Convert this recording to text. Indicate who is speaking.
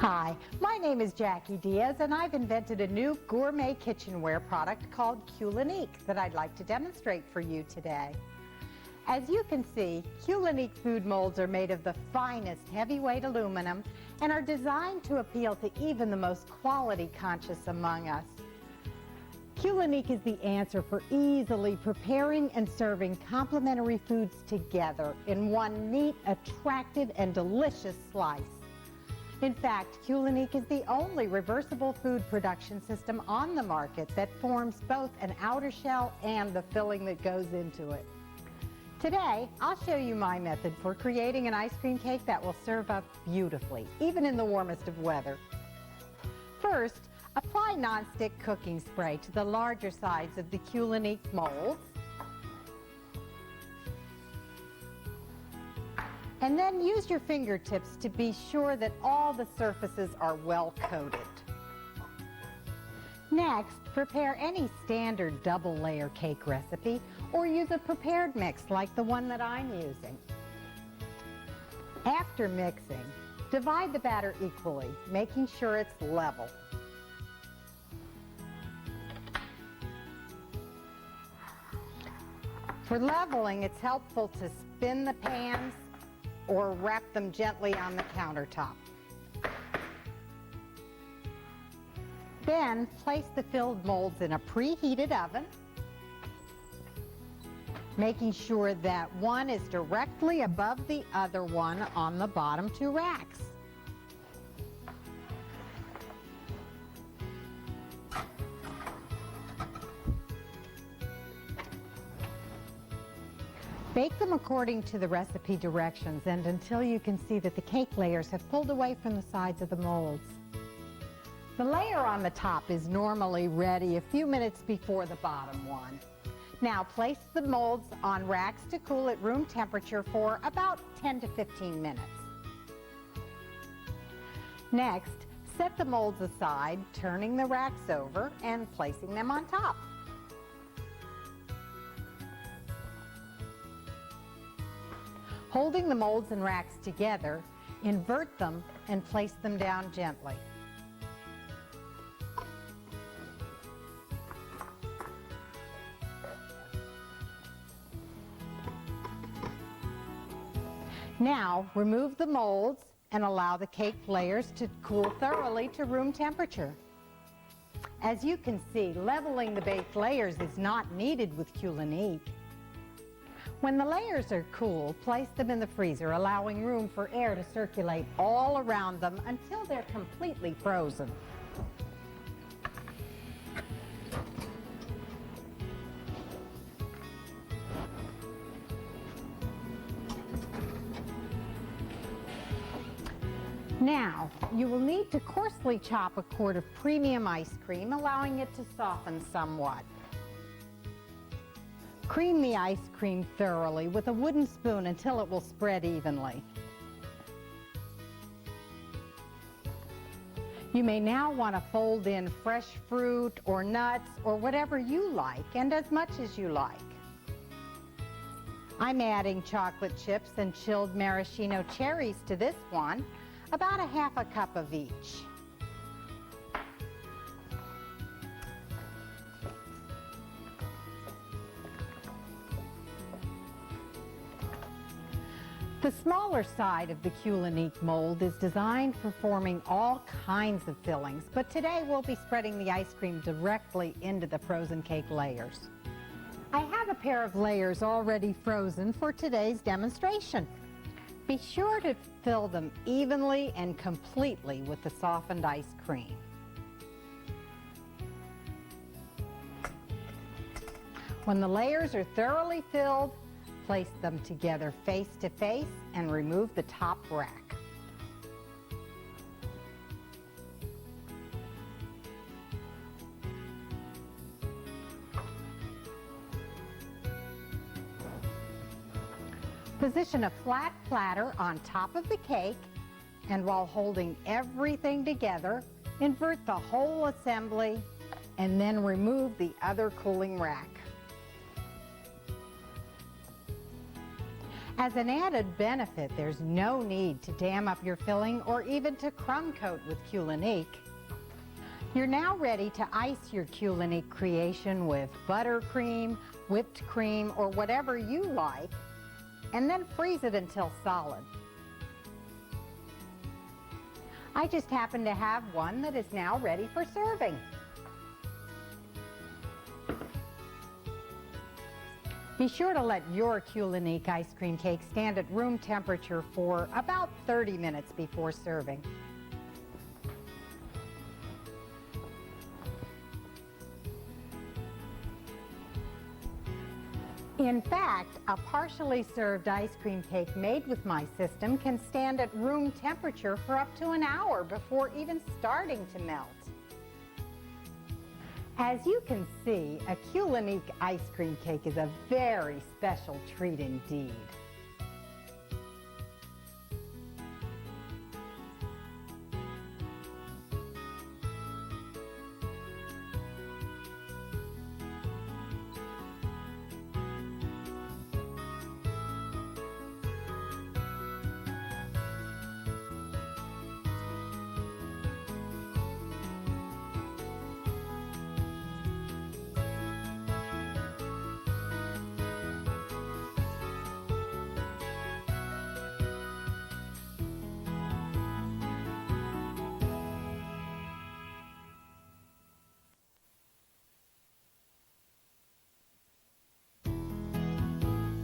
Speaker 1: Hi, my name is Jackie Diaz and I've invented a new gourmet kitchenware product called Culinique that I'd like to demonstrate for you today. As you can see, Culinique food molds are made of the finest heavyweight aluminum and are designed to appeal to even the most quality conscious among us. Culinique is the answer for easily preparing and serving complementary foods together in one neat, attractive, and delicious slice. In fact, Culinique is the only reversible food production system on the market that forms both an outer shell and the filling that goes into it. Today, I'll show you my method for creating an ice cream cake that will serve up beautifully, even in the warmest of weather. First, apply nonstick cooking spray to the larger sides of the Culinique molds. And then use your fingertips to be sure that all the surfaces are well coated. Next, prepare any standard double layer cake recipe or use a prepared mix like the one that I'm using. After mixing, divide the batter equally, making sure it's level. For leveling, it's helpful to spin the pans or wrap them gently on the countertop. Then place the filled molds in a preheated oven, making sure that one is directly above the other one on the bottom two racks. Bake them according to the recipe directions and until you can see that the cake layers have pulled away from the sides of the molds. The layer on the top is normally ready a few minutes before the bottom one. Now place the molds on racks to cool at room temperature for about 10 to 15 minutes. Next, set the molds aside, turning the racks over and placing them on top. Holding the molds and racks together, invert them and place them down gently. Now, remove the molds and allow the cake layers to cool thoroughly to room temperature. As you can see, leveling the baked layers is not needed with Culinique. When the layers are cool, place them in the freezer, allowing room for air to circulate all around them until they're completely frozen. Now, you will need to coarsely chop a quart of premium ice cream, allowing it to soften somewhat. Cream the ice cream thoroughly with a wooden spoon until it will spread evenly. You may now want to fold in fresh fruit or nuts or whatever you like, and as much as you like. I'm adding chocolate chips and chilled maraschino cherries to this one, about a half a cup of each. The smaller side of the Culinique mold is designed for forming all kinds of fillings, but today we'll be spreading the ice cream directly into the frozen cake layers. I have a pair of layers already frozen for today's demonstration. Be sure to fill them evenly and completely with the softened ice cream. When the layers are thoroughly filled, place them together face to face and remove the top rack. Position a flat platter on top of the cake, and while holding everything together, invert the whole assembly and then remove the other cooling rack. As an added benefit, there's no need to dam up your filling or even to crumb coat with Culinique. You're now ready to ice your Culinique creation with buttercream, whipped cream, or whatever you like, and then freeze it until solid. I just happen to have one that is now ready for serving. Be sure to let your Culinique ice cream cake stand at room temperature for about 30 minutes before serving. In fact, a partially served ice cream cake made with my system can stand at room temperature for up to an hour before even starting to melt. As you can see, a Culinique ice cream cake is a very special treat indeed.